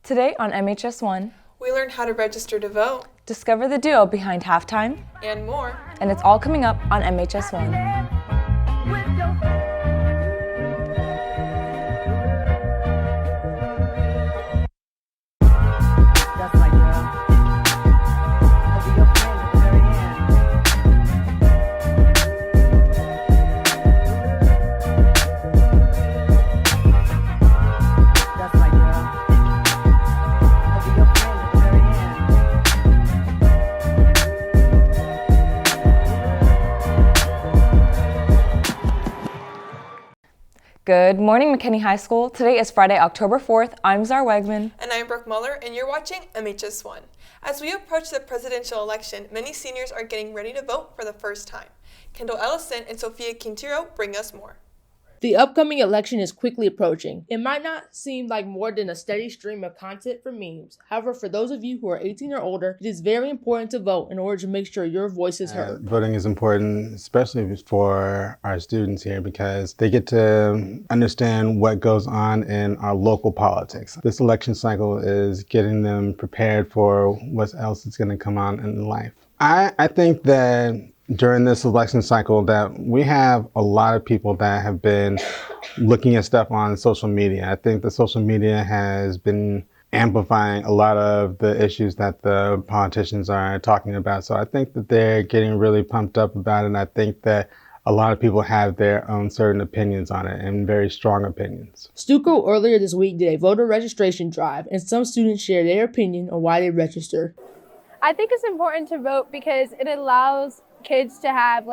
Today on MHS1, we learn how to register to vote, discover the duo behind halftime, and more. And it's all coming up on MHS1. Good morning, McKinney High School. Today is Friday, October 4th. I'm Zara Wegman. And I'm Brooke Muller, and you're watching MHS1. As we approach the presidential election, many seniors are getting ready to vote for the first time. Kendall Ellison and Sophia Quintero bring us more. The upcoming election is quickly approaching. It might not seem like more than a steady stream of content for memes. However, for those of you who are 18 or older, it is very important to vote in order to make sure your voice is heard. Voting is important, especially for our students here, because they get to understand what goes on in our local politics. This election cycle is getting them prepared for what else is going to come on in life. I think that during this election cycle that we have a lot of people that have been looking at stuff on social media. I think the social media has been amplifying a lot of the issues that the politicians are talking about. So I think that they're getting really pumped up about it. And I think that a lot of people have their own certain opinions on it and very strong opinions. Stuco earlier this week did a voter registration drive, and some students shared their opinion on why they register. I think it's important to vote because it allows kids to have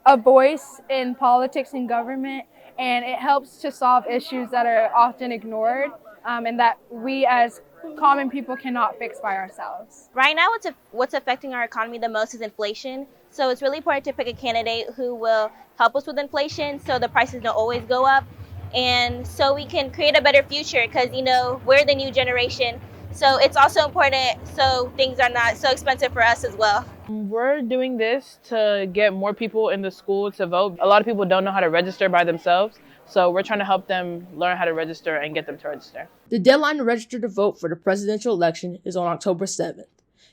a voice in politics and government, and it helps to solve issues that are often ignored and that we as common people cannot fix by ourselves. Right now, what's affecting our economy the most is inflation. So it's really important to pick a candidate who will help us with inflation so the prices don't always go up, and so we can create a better future because, we're the new generation. So it's also important so things are not so expensive for us as well. We're doing this to get more people in the school to vote. A lot of people don't know how to register by themselves, so we're trying to help them learn how to register and get them to register. The deadline to register to vote for the presidential election is on October 7th.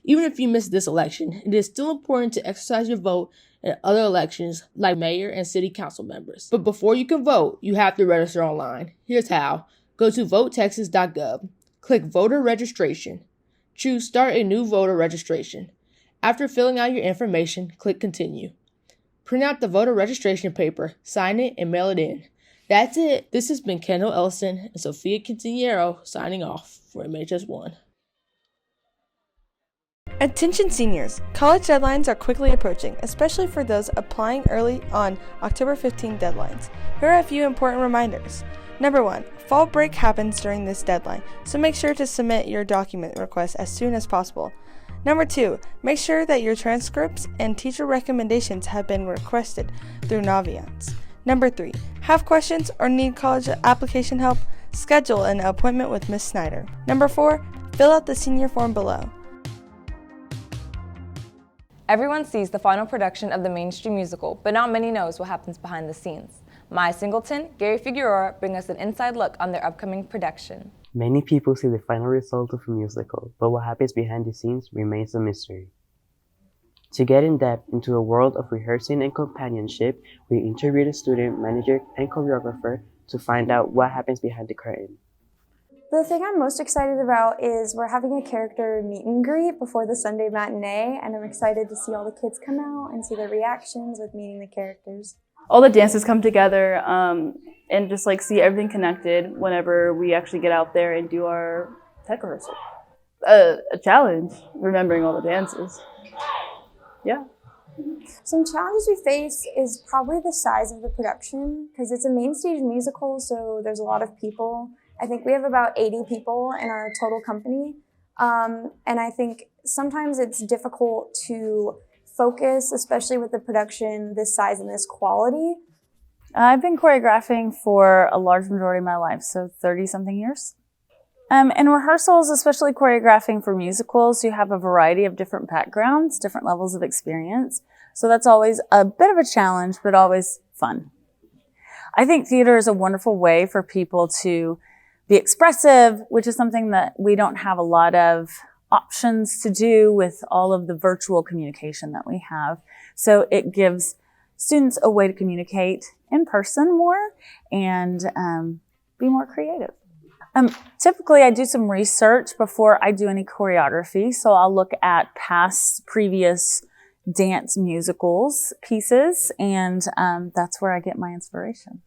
Even if you miss this election, it is still important to exercise your vote in other elections like mayor and city council members. But before you can vote, you have to register online. Here's how. Go to votetexas.gov. Click Voter Registration. Choose Start a New Voter Registration. After filling out your information, click Continue. Print out the voter registration paper, sign it, and mail it in. That's it. This has been Kendall Ellison and Sophia Quintero signing off for MHS1. Attention seniors, college deadlines are quickly approaching, especially for those applying early on October 15 deadlines. Here are a few important reminders. Number 1, fall break happens during this deadline, so make sure to submit your document request as soon as possible. Number 2, make sure that your transcripts and teacher recommendations have been requested through Naviance. Number 3, have questions or need college application help? Schedule an appointment with Ms. Snyder. Number 4, fill out the senior form below. Everyone sees the final production of the mainstream musical, but not many knows what happens behind the scenes. Maya Singleton, Gary Figueroa bring us an inside look on their upcoming production. Many people see the final result of a musical, but what happens behind the scenes remains a mystery. To get in depth into a world of rehearsing and companionship, we interviewed a student, manager, and choreographer to find out what happens behind the curtain. The thing I'm most excited about is we're having a character meet and greet before the Sunday matinee, and I'm excited to see all the kids come out and see their reactions with meeting the characters. All the dances come together and just see everything connected whenever we actually get out there and do our tech rehearsal. A challenge, remembering all the dances. Yeah. Some challenges we face is probably the size of the production, because it's a main stage musical, so there's a lot of people. I think we have about 80 people in our total company, and I think sometimes it's difficult to focus, especially with the production this size and this quality. I've been choreographing for a large majority of my life, so 30-something years. In rehearsals, especially choreographing for musicals, you have a variety of different backgrounds, different levels of experience. So that's always a bit of a challenge, but always fun. I think theater is a wonderful way for people to be expressive, which is something that we don't have a lot of options to do with all of the virtual communication that we have. So it gives students a way to communicate in person more and be more creative. Typically, I do some research before I do any choreography. So I'll look at previous dance musicals pieces, and that's where I get my inspiration.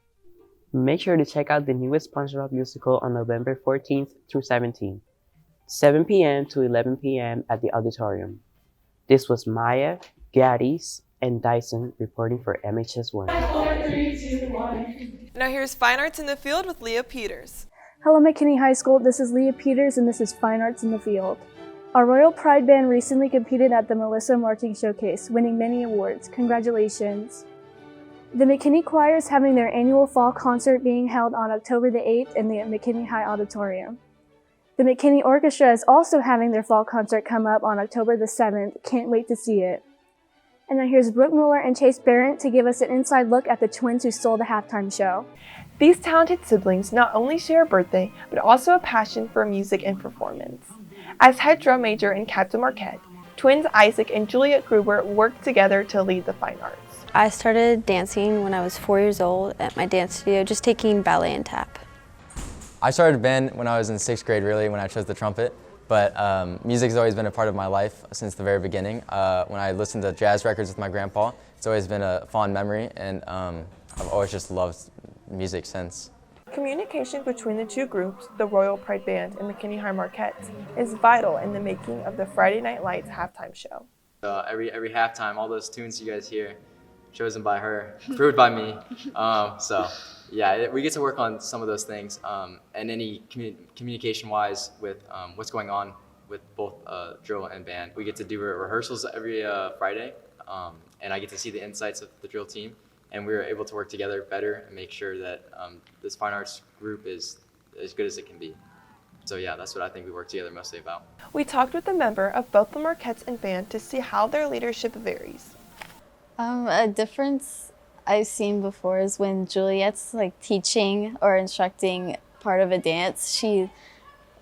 Make sure to check out the newest SpongeBob musical on November 14th through 17th, 7 p.m. to 11 p.m. at the auditorium. This was Maya, Gaddis, and Dyson reporting for MHS1. Now here's Fine Arts in the Field with Leah Peters. Hello McKinney High School, this is Leah Peters and this is Fine Arts in the Field. Our Royal Pride Band recently competed at the Melissa Marching Showcase, winning many awards. Congratulations. The McKinney Choir is having their annual fall concert being held on October the 8th in the McKinney High Auditorium. The McKinney Orchestra is also having their fall concert come up on October the 7th. Can't wait to see it. And now here's Brooke Mueller and Chase Barrett to give us an inside look at the twins who stole the halftime show. These talented siblings not only share a birthday, but also a passion for music and performance. As head drum major in Captain Marquette, twins Isaac and Juliet Gruber worked together to lead the fine arts. I started dancing when I was 4 years old at my dance studio, just taking ballet and tap. I started band when I was in 6th grade, really, when I chose the trumpet. But music has always been a part of my life since the very beginning. When I listened to jazz records with my grandpa, it's always been a fond memory, and I've always just loved music since. Communication between the two groups, the Royal Pride Band and McKinney High Marquette, is vital in the making of the Friday Night Lights halftime show. Every halftime, all those tunes you guys hear, chosen by her, approved by me. So yeah, we get to work on some of those things, and any communication-wise with what's going on with both drill and band. We get to do rehearsals every Friday, and I get to see the insights of the drill team, and we were able to work together better and make sure that this fine arts group is as good as it can be. So yeah, that's what I think we work together mostly about. We talked with a member of both the Marquettes and band to see how their leadership varies. A difference I've seen before is when Juliet's like teaching or instructing part of a dance,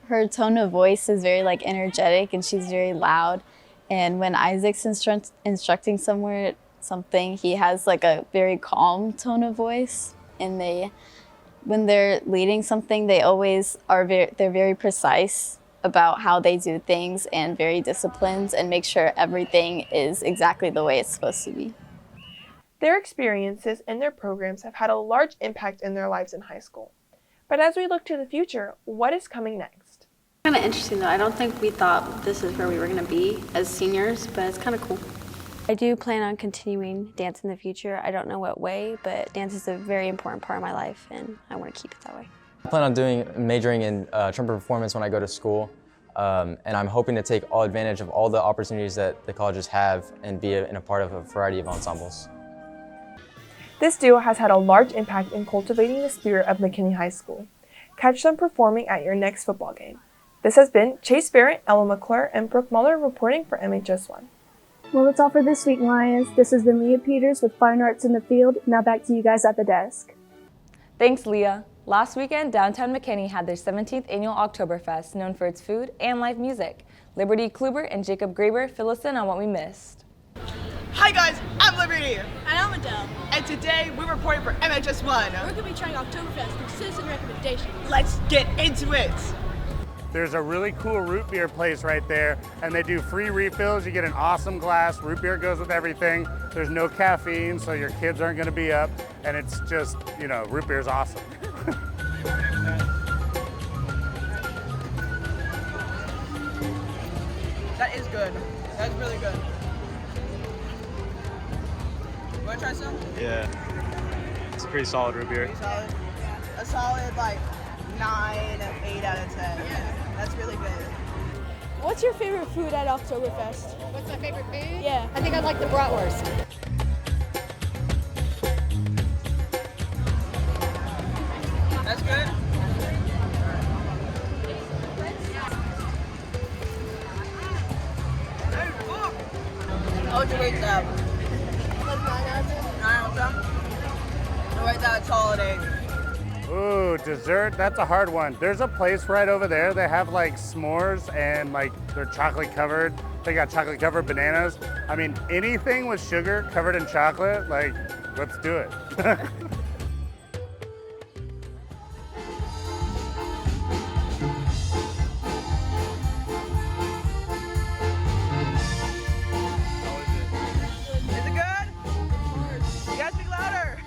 her tone of voice is very like energetic and she's very loud. And when Isaac's instructing something, he has like a very calm tone of voice. And when they're leading something, they always they're very precise about how they do things and very disciplined and make sure everything is exactly the way it's supposed to be. Their experiences and their programs have had a large impact in their lives in high school. But as we look to the future, what is coming next? Kind of interesting though. I don't think we thought this is where we were going to be as seniors, but it's kind of cool. I do plan on continuing dance in the future. I don't know what way, but dance is a very important part of my life and I want to keep it that way. I plan on majoring in trumpet performance when I go to school, and I'm hoping to take all advantage of all the opportunities that the colleges have and be in a part of a variety of ensembles. This duo has had a large impact in cultivating the spirit of McKinney High School. Catch them performing at your next football game. This has been Chase Barrett, Ella McClure, and Brooke Mueller reporting for MHS1. Well, that's all for this week, Lions. This has been Leah Peters with Fine Arts in the Field. Now back to you guys at the desk. Thanks, Leah. Last weekend, downtown McKinney had their 17th annual Oktoberfest, known for its food and live music. Liberty Kluber and Jacob Graber fill us in on what we missed. Hi guys, I'm Liberty. And I'm Adele. And today we're reporting for MHS1. We're going to be trying Oktoberfest with citizen recommendations. Let's get into it. There's a really cool root beer place right there, and they do free refills. You get an awesome glass. Root beer goes with everything. There's no caffeine, so your kids aren't going to be up, and it's just, root beer's awesome. That is good. That's really good. You want to try some? Yeah. It's a pretty solid root beer. Pretty solid. A solid, 9, 8 out of 10. Yeah. That's really good. What's your favorite food at Oktoberfest? What's my favorite food? Yeah. I think I like the bratwurst. That's good. How would you rate that? 9 out of 10. 9 out of 10? I'll rate that a solid 8. Ooh, dessert, that's a hard one. There's a place right over there. They have like s'mores and like they're chocolate covered. They got chocolate covered bananas. I mean, anything with sugar covered in chocolate, like, let's do it. Is it good? You guys speak louder.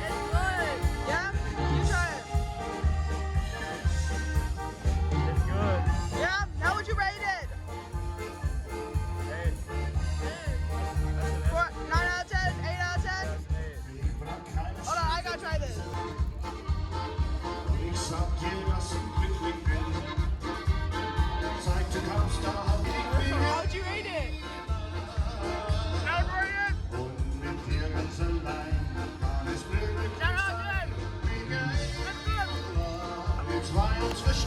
It's good. Yeah? You try it. It's good. Yeah? How would you rate it? 9 out of 10? 8 out of 10? Hold on, I gotta try this. How'd you rate it? I'd rate it 10 out of 10. That's good.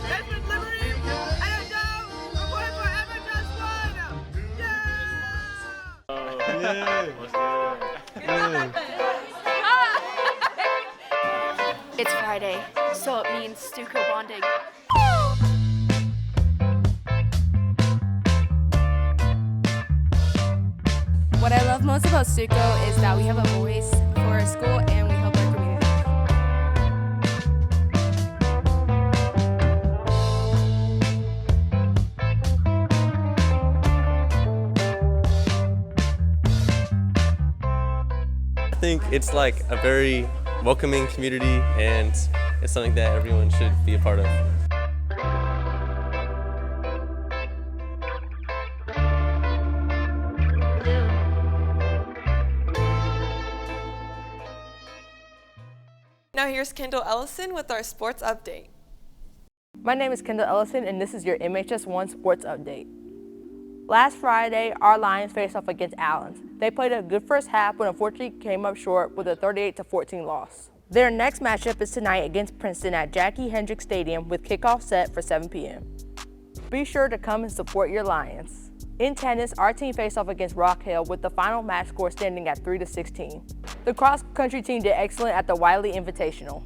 That's with Liberty and a dog. Report for MHS1. It's Friday, so it means Stuco bonding. What I love most about Stuco is that we have a voice for our school and we help our community. I think it's like a very welcoming community and it's something that everyone should be a part of. Now here's Kendall Ellison with our sports update. My name is Kendall Ellison, and this is your MHS1 sports update. Last Friday, our Lions faced off against Allens. They played a good first half, but unfortunately came up short with a 38-14 loss. Their next matchup is tonight against Princeton at Jackie Hendricks Stadium with kickoff set for 7 p.m. Be sure to come and support your Lions. In tennis, our team faced off against Rock Hill with the final match score standing at 3-16. The cross-country team did excellent at the Wiley Invitational.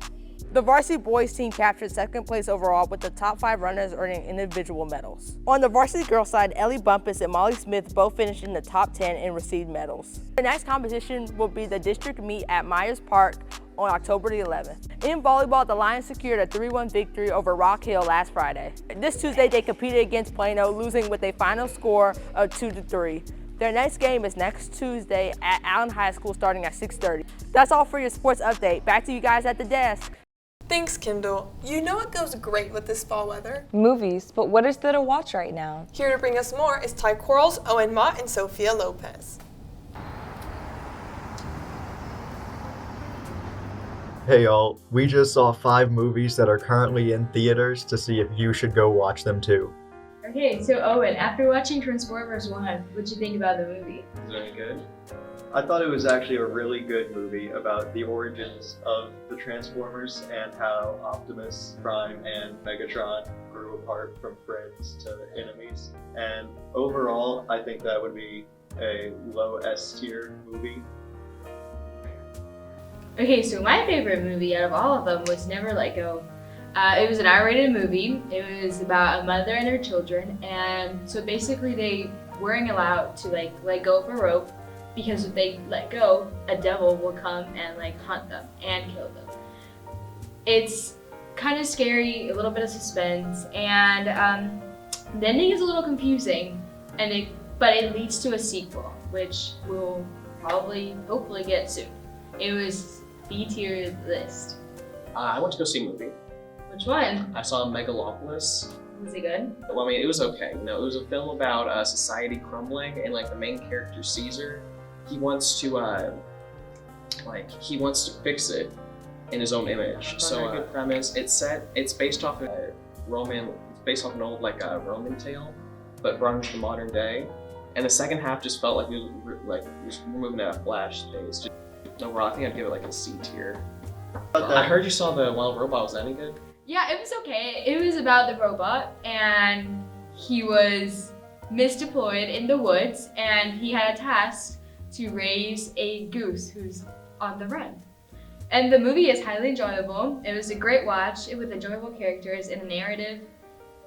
The varsity boys team captured second place overall with the top 5 runners earning individual medals. On the varsity girls side, Ellie Bumpus and Molly Smith both finished in the top 10 and received medals. The next competition will be the district meet at Myers Park on October the 11th. In volleyball, the Lions secured a 3-1 victory over Rock Hill last Friday. This Tuesday, they competed against Plano, losing with a final score of 2-3. Their next game is next Tuesday at Allen High School starting at 6:30. That's all for your sports update. Back to you guys at the desk. Thanks, Kendall. You know what goes great with this fall weather? Movies, but what is there to watch right now? Here to bring us more is Ty Quarles, Owen Mott, and Sophia Lopez. Hey y'all, we just saw 5 movies that are currently in theaters to see if you should go watch them too. Okay, so Owen, after watching Transformers 1, what'd you think about the movie? Is it any good? I thought it was actually a really good movie about the origins of the Transformers and how Optimus Prime and Megatron grew apart from friends to enemies. And overall, I think that would be a low S tier movie. Okay, so my favorite movie out of all of them was Never Let Go. It was an R-rated movie. It was about a mother and her children, and so basically they weren't allowed to let go of a rope because if they let go, a devil will come and hunt them and kill them. It's kind of scary, a little bit of suspense, and the ending is a little confusing, but it leads to a sequel, which we'll hopefully get soon. It was B-tier list. I went to go see a movie. Which one? I saw Megalopolis. Was it good? Well, I mean, it was okay. You know, it was a film about society crumbling, and the main character Caesar, he wants to fix it in his own image. So a good premise. It's based off an old Roman tale, but brought into the modern day. And the second half just felt like it was moving at a flash pace. Overall, I think I'd give it a C tier. I heard you saw the Wild Robot. Was that any good? Yeah, it was okay. It was about the robot, and he was misdeployed in the woods, and he had a task to raise a goose who's on the run. And the movie is highly enjoyable. It was a great watch with enjoyable characters and a narrative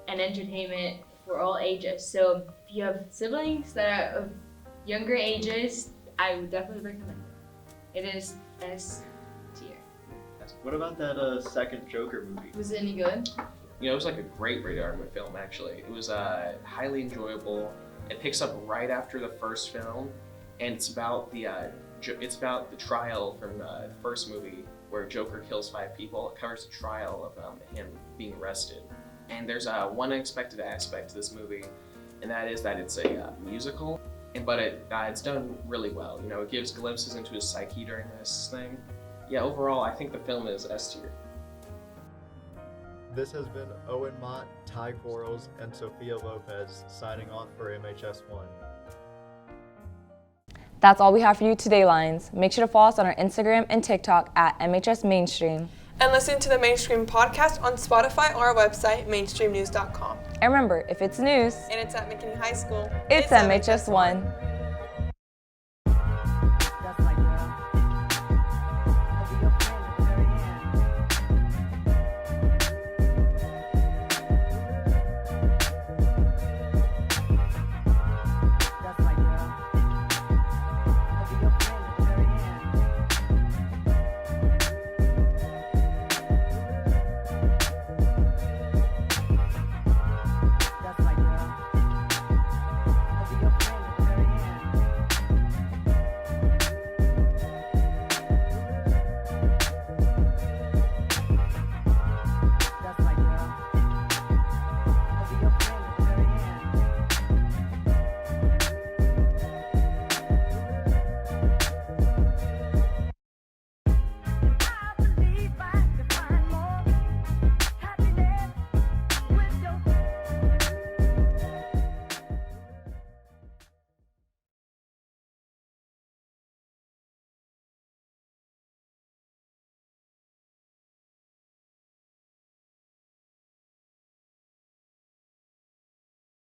and entertainment for all ages. So if you have siblings that are of younger ages, I would definitely recommend it. It is S tier. What about that second Joker movie? Was it any good? You know, it was like a great rated R film, actually. It was highly enjoyable. It picks up right after the first film, and it's about the trial from the first movie where Joker kills 5 people. It covers the trial of him being arrested. And there's one unexpected aspect to this movie, and that is that it's a musical, but it's done really well. You know, it gives glimpses into his psyche during this thing. Yeah, overall, I think the film is S tier. This has been Owen Mott, Ty Quarles, and Sophia Lopez signing off for MHS1. That's all we have for you today, Lions. Make sure to follow us on our Instagram and TikTok at MHS Mainstream. And listen to the Mainstream podcast on Spotify or our website, mainstreamnews.com. And remember, if it's news and it's at McKinney High School, it's MHS1.